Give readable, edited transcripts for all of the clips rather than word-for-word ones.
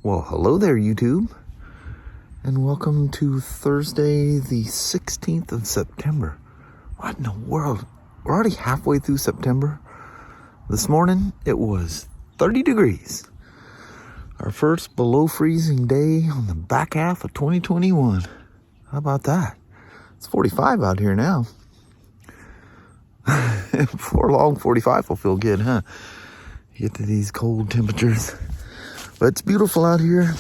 Well, hello there, YouTube, and welcome to Thursday, the 16th of September. What in the world? We're already halfway through September. This morning, it was 30 degrees. Our first below freezing day on the back half of 2021. How about that? It's 45 out here now. Before long, 45 will feel good, huh? You get to these cold temperatures. But it's beautiful out here.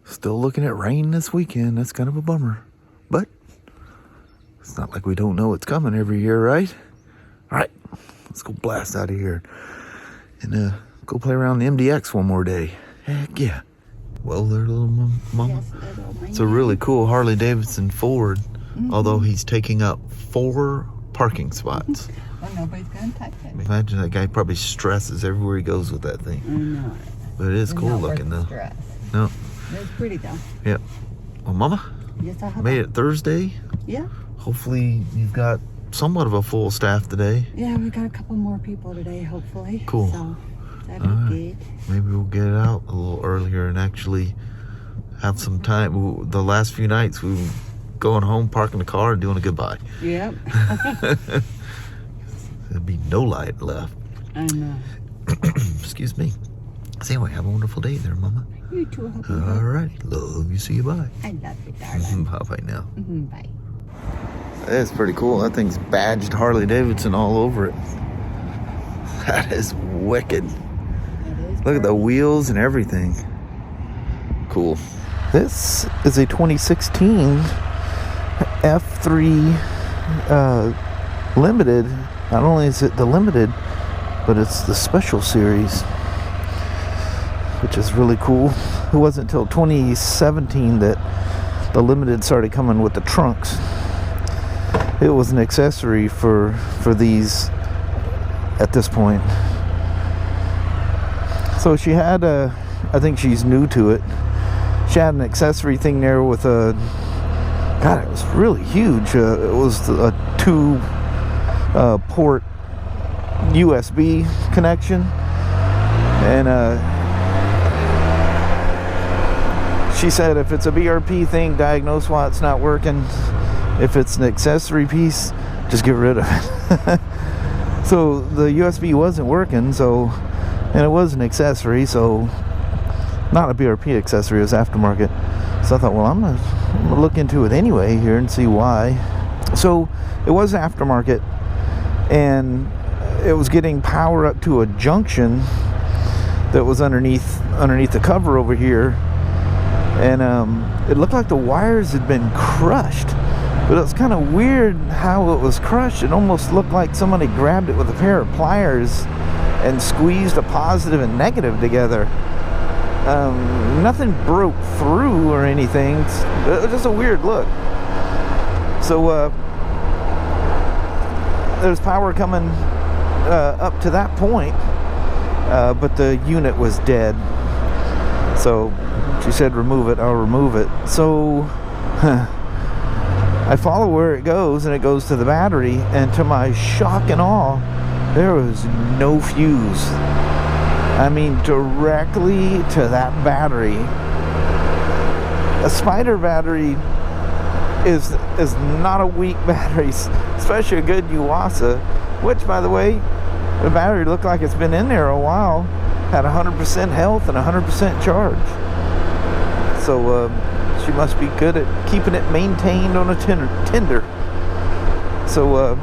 Still looking at rain this weekend. That's kind of a bummer. But it's not like we don't know it's coming every year, right? All right, let's go blast out of here and go play around the MDX one more day. Heck yeah. Well, there, little mama. Yes, it's a really cool Harley-Davidson Ford, although he's taking up 4 parking spots. Well, nobody's going to touch it. Imagine that guy probably stresses everywhere he goes with that thing. I know it. But it is cool looking, though. Stress. No. It's pretty, though. Yep. Well, Mama, yes, I have made it Thursday. Yeah. Hopefully you've got somewhat of a full staff today. Yeah, we got a couple more people today, hopefully. Cool. So that'll be good. Maybe we'll get it out a little earlier and actually have some time. The last few nights we were going home, parking the car, and doing a goodbye. Yep. There'd be no light left. I know. Excuse me. So anyway, have a wonderful day there, Mama. You too. All right. Love you. See you. Bye. I love you, darling. Bye now. Bye. That's pretty cool. That thing's badged Harley-Davidson all over it. That is wicked. Look at the wheels and everything. Cool. This is a 2016 F3 Limited. Not only is it the Limited, but it's the Special Series, which is really cool. It wasn't until 2017 that the Limited started coming with the trunks. It was an accessory for these at this point. So she had I think she's new to it. She had an accessory thing there with a, God, it was really huge. It was a 2-port USB connection. And she said if it's a BRP thing, diagnose why it's not working. If it's an accessory piece, just get rid of it. So the USB wasn't working, and it was an accessory, so not a BRP accessory, it was aftermarket. So I thought, well, I'm gonna look into it anyway here and see why. So it was aftermarket, and it was getting power up to a junction that was underneath the cover over here, and it looked like the wires had been crushed. But it was kind of weird how it was crushed. It almost looked like somebody grabbed it with a pair of pliers and squeezed a positive and negative together. Nothing broke through or anything. It was just a weird look. So there's power coming up to that point, but the unit was dead. So she said, remove it, I'll remove it. So I follow where it goes, and it goes to the battery, and to my shock and awe, there was no fuse. I mean, directly to that battery. A Spyder battery is not a weak battery, especially a good Yuasa, which, by the way, the battery looked like it's been in there a while, had 100% health and 100% charge. So she must be good at keeping it maintained on a tender. So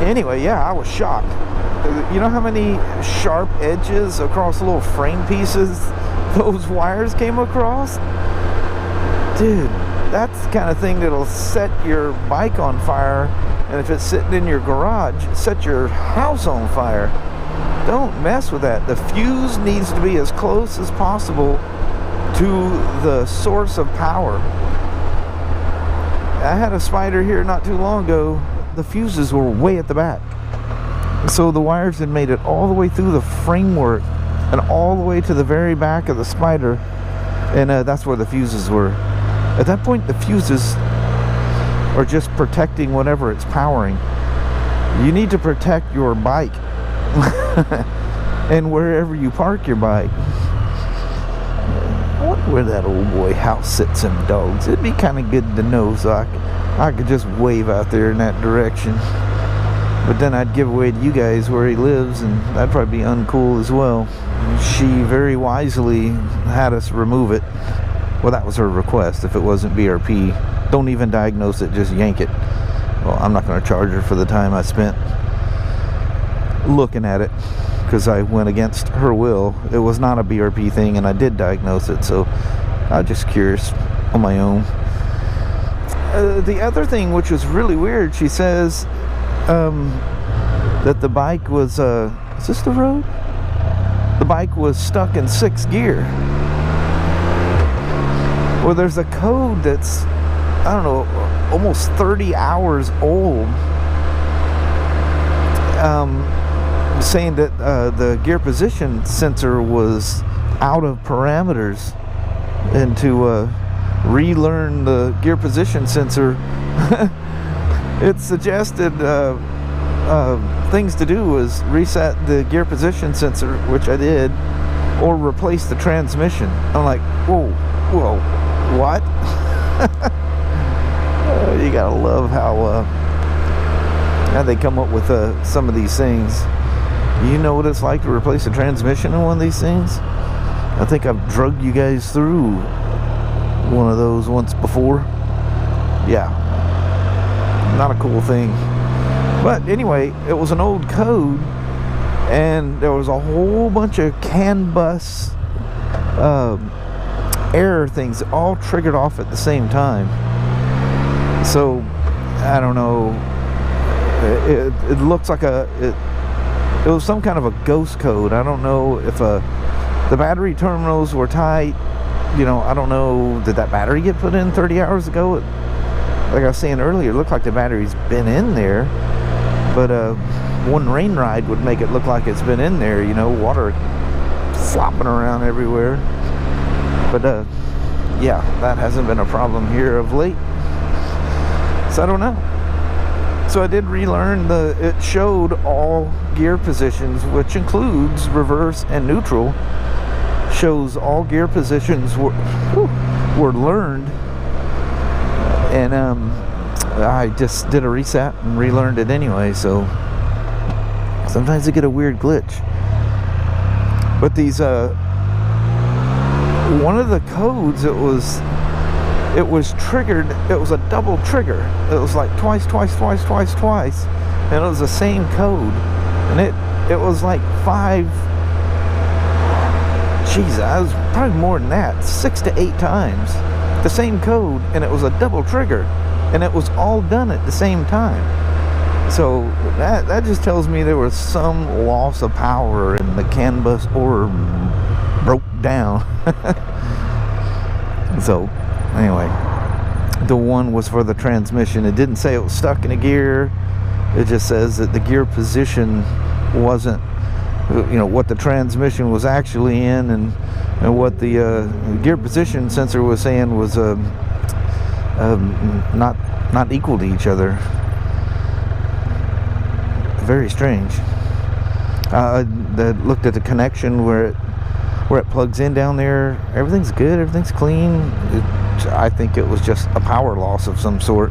anyway, yeah, I was shocked. You know how many sharp edges across little frame pieces those wires came across? Dude, that's the kind of thing that'll set your bike on fire, and if it's sitting in your garage, set your house on fire. Don't mess with that. The fuse needs to be as close as possible to the source of power. I had a Spyder here not too long ago. The fuses were way at the back. So the wires had made it all the way through the framework and all the way to the very back of the Spyder, and that's where the fuses were. At that point, the fuses are just protecting whatever it's powering. You need to protect your bike. and wherever you park your bike. I wonder where that old boy house sits them dogs. It'd be kind of good to know, so I could just wave out there in that direction. But then I'd give away to you guys where he lives, and that'd probably be uncool as well. She very wisely had us remove it. Well, that was her request. If it wasn't BRP, don't even diagnose it, just yank it. Well, I'm not going to charge her for the time I spent looking at it, because I went against her will. It was not a BRP thing, and I did diagnose it, so I was just curious on my own. The other thing, which was really weird, she says that the bike was, is this the road? The bike was stuck in 6th gear. Well, there's a code that's, I don't know, almost 30 hours old, saying that the gear position sensor was out of parameters, and to relearn the gear position sensor, it suggested things to do was reset the gear position sensor, which I did, or replace the transmission. I'm like, whoa, what? You gotta love how they come up with some of these things. You know what it's like to replace a transmission in one of these things? I think I've drugged you guys through one of those once before. Yeah, not a cool thing. But anyway, it was an old code, and there was a whole bunch of CAN bus error things all triggered off at the same time. So I don't know, it looks like it was some kind of a ghost code. I don't know if the battery terminals were tight. You know, I don't know, did that battery get put in 30 hours ago? Like I was saying earlier, it looked like the battery's been in there, but one rain ride would make it look like it's been in there, you know, water flopping around everywhere. But yeah, that hasn't been a problem here of late, so I don't know. So I did relearn it showed all gear positions, which includes reverse and neutral. Shows all gear positions were learned, and I just did a reset and relearned it anyway. So sometimes I get a weird glitch. But these one of the codes, it was triggered. It was a double trigger. It was like twice, and it was the same code, and it was like 5. Jeez, I was probably more than that, 6 to 8 times the same code, and it was a double trigger, and it was all done at the same time. So that just tells me there was some loss of power in the CAN bus, or broke down. So anyway, the one was for the transmission. It didn't say it was stuck in a gear. It just says that the gear position wasn't, you know, what the transmission was actually in, and what the gear position sensor was saying was not equal to each other. Very strange. I looked at the connection where it plugs in down there. Everything's good. Everything's clean. I think it was just a power loss of some sort.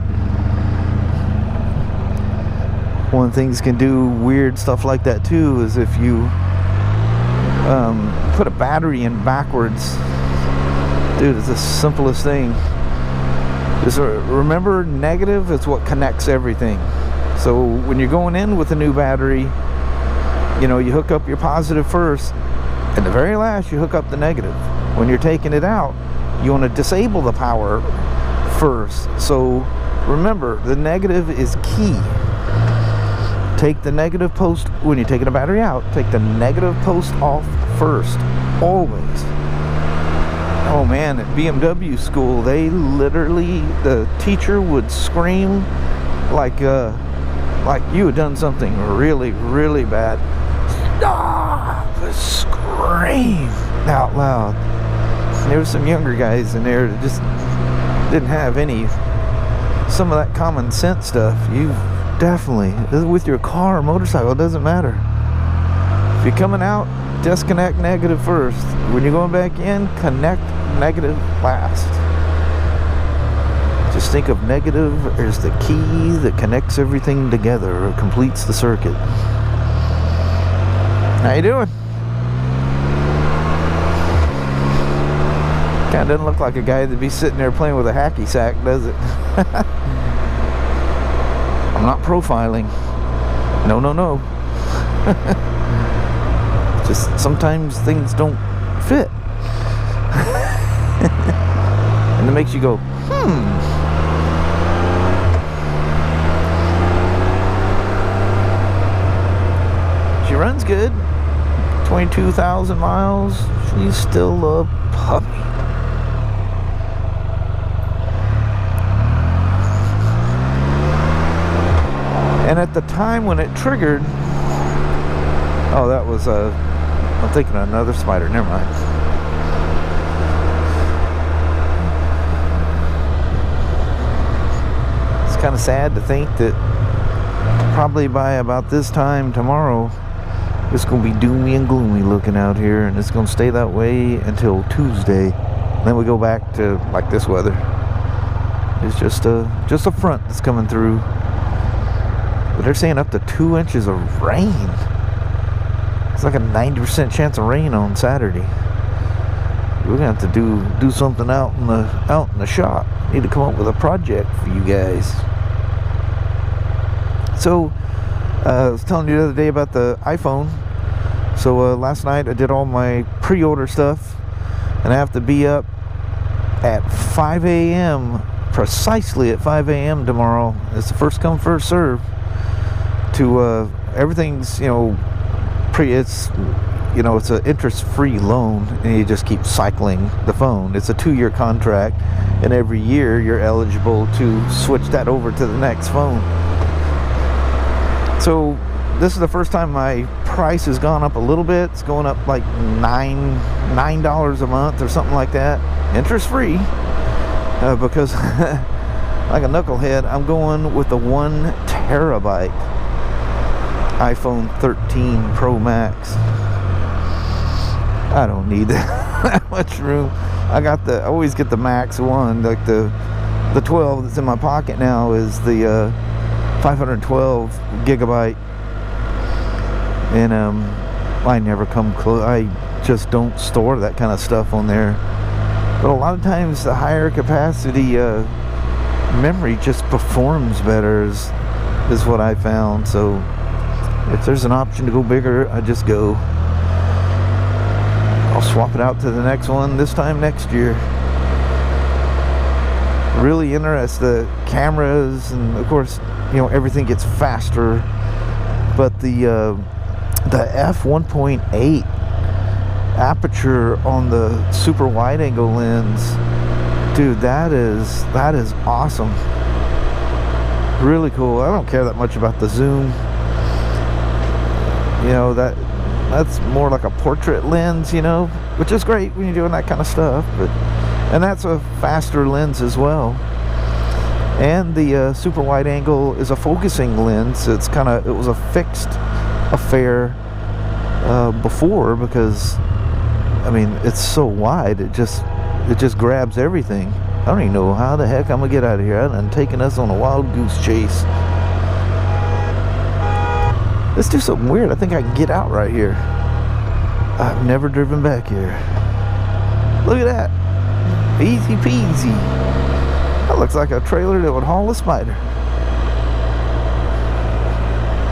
One of the things can do weird stuff like that too is if you put a battery in backwards. Dude, it's the simplest thing. Just remember, negative is what connects everything. So when you're going in with a new battery, you know, you hook up your positive first, and the very last you hook up the negative. When you're taking it out, you want to disable the power first. So remember, the negative is key. Take the negative post, when you're taking a battery out, take the negative post off first, always. Oh man, at BMW school, they literally, the teacher would scream like you had done something really, really bad. Stop! Scream out loud. There were some younger guys in there that just didn't have some of that common sense stuff. You definitely, with your car or motorcycle, it doesn't matter. If you're coming out disconnect negative first. When you're going back in, connect negative last. Just think of negative as the key that connects everything together, or completes the circuit. How you doing? Kind of doesn't look like a guy that'd be sitting there playing with a hacky sack, does it? I'm not profiling. No, no, no. Just sometimes things don't fit. And it makes you go, She runs good. 22,000 miles. She's still a puppy. And at the time when it triggered, oh, that was I'm thinking of another Spyder. Never mind. It's kind of sad to think that probably by about this time tomorrow, it's going to be doomy and gloomy looking out here, and it's going to stay that way until Tuesday. Then we go back to like this weather. It's just a front that's coming through. But they're saying up to 2 inches of rain. It's like a 90% chance of rain on Saturday. We're gonna have to do something out in the shop. Need to come up with a project for you guys. So I was telling you the other day about the iPhone. So last night I did all my pre-order stuff, and I have to be up at 5 a.m. precisely at 5 a.m. tomorrow. It's the first come first serve. To everything's, you know, it's an interest-free loan, and you just keep cycling the phone. It's a 2-year contract, and every year you're eligible to switch that over to the next phone. So this is the first time my price has gone up a little bit. It's going up like $9 a month or something like that, interest-free, because like a knucklehead, I'm going with the 1 terabyte iPhone 13 Pro Max. I don't need that much room. I always get the Max one, like the 12 that's in my pocket now is the 512 gigabyte, and I never come close. I just don't store that kind of stuff on there. But a lot of times the higher capacity memory just performs better, is what I found. So if there's an option to go bigger, I just go. I'll swap it out to the next one this time next year. Really interested. The cameras, and of course, you know, everything gets faster. But the f1.8 aperture on the super wide angle lens, dude, that is awesome. Really cool. I don't care that much about the zoom. You know, that's more like a portrait lens, you know, which is great when you're doing that kind of stuff. And that's a faster lens as well. And the super wide angle is a focusing lens. It was a fixed affair before, because I mean, it's so wide, it just grabs everything. I don't even know how the heck I'm gonna get out of here. I've done taken us on a wild goose chase. Let's do something weird. I think I can get out right here. I've never driven back here. Look at that. Easy peasy. That looks like a trailer that would haul a Spyder.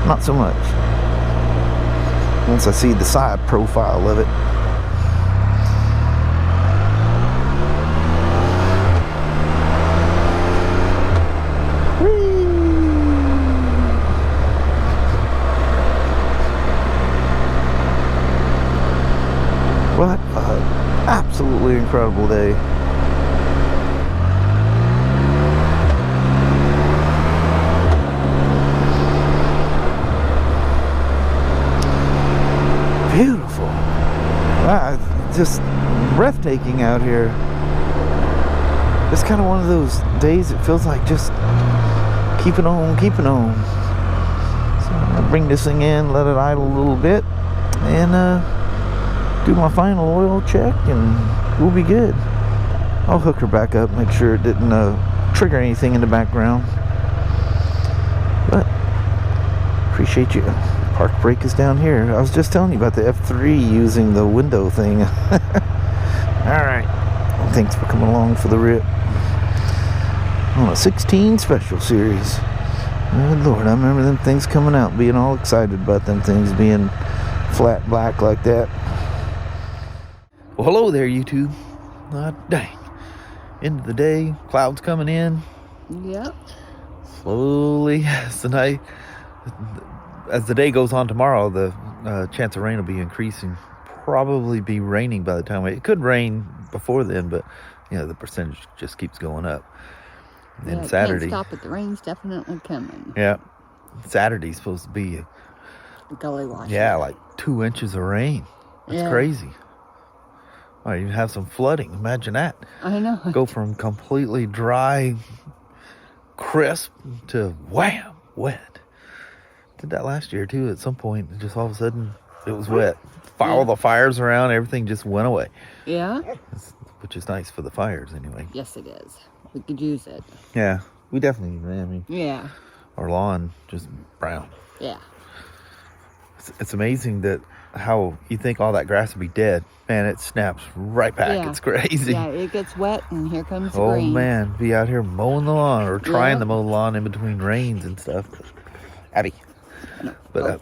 Not so much. Once I see the side profile of it. What an absolutely incredible day. Beautiful. Wow, just breathtaking out here. It's kind of one of those days it feels like just keeping on, keeping on. So I'm gonna bring this thing in, let it idle a little bit, and do my final oil check, and we'll be good. I'll hook her back up, make sure it didn't trigger anything in the background. But appreciate you. Park brake is down here. I was just telling you about the F3 using the window thing. Alright. Thanks for coming along for the rip. On a 16 special series. Good Lord, I remember them things coming out, being all excited about them things being flat black like that. Well, hello there, YouTube. Dang. End of the day, clouds coming in. Yep. Slowly, as the day goes on tomorrow, the chance of rain will be increasing. Probably be raining by the time it could rain before then, but you know the percentage just keeps going up. And then Saturday, can't stop it. The rain's definitely coming. Yeah, Saturday's supposed to be gully wash. Yeah, like 2 inches of rain. That's crazy. Might even have some flooding. Imagine that. I know. Go from completely dry, crisp to wham, wet. Did that last year too. At some point, just all of a sudden, it was wet. All the fires around, everything just went away. Yeah. Which is nice for the fires, anyway. Yes, it is. We could use it. Yeah, we definitely. I mean, yeah. Our lawn just brown. Yeah. It's amazing that how you think all that grass would be dead. Man, it snaps right back. Yeah. It's crazy. Yeah, it gets wet and here comes the Oh green. man, be out here mowing the lawn or trying to mow the lawn in between rains and stuff. Abby. But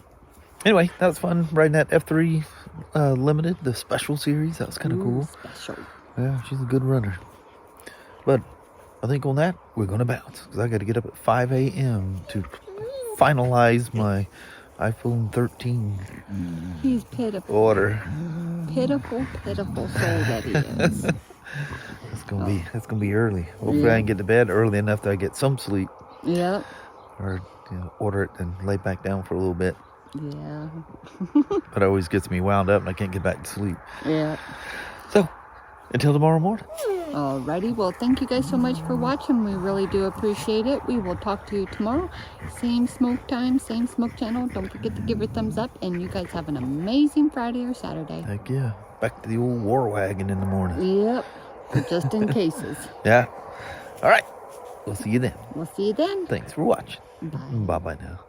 anyway, that was fun riding that F3 Limited, the special series. That was kind of cool. Special. Yeah, she's a good runner. But I think on that, we're going to bounce. Because I got to get up at 5 a.m. to finalize my iPhone 13 He's pitiful. order. Pitiful, pitiful soul that he is. It's gonna be early. Hopefully I can get to bed early enough that I get some sleep. Yep. Or order it and lay back down for a little bit. Yeah. But it always gets me wound up and I can't get back to sleep. Yeah. So, until tomorrow morning. Alrighty, well, thank you guys so much for watching. We really do appreciate it. We will talk to you tomorrow. Same smoke time, same smoke channel. Don't forget to give it a thumbs up. And you guys have an amazing Friday or Saturday. Heck yeah. Back to the old war wagon in the morning. Yep. Just in cases. Yeah. All right. We'll see you then. We'll see you then. Thanks for watching. Bye. Bye-bye now.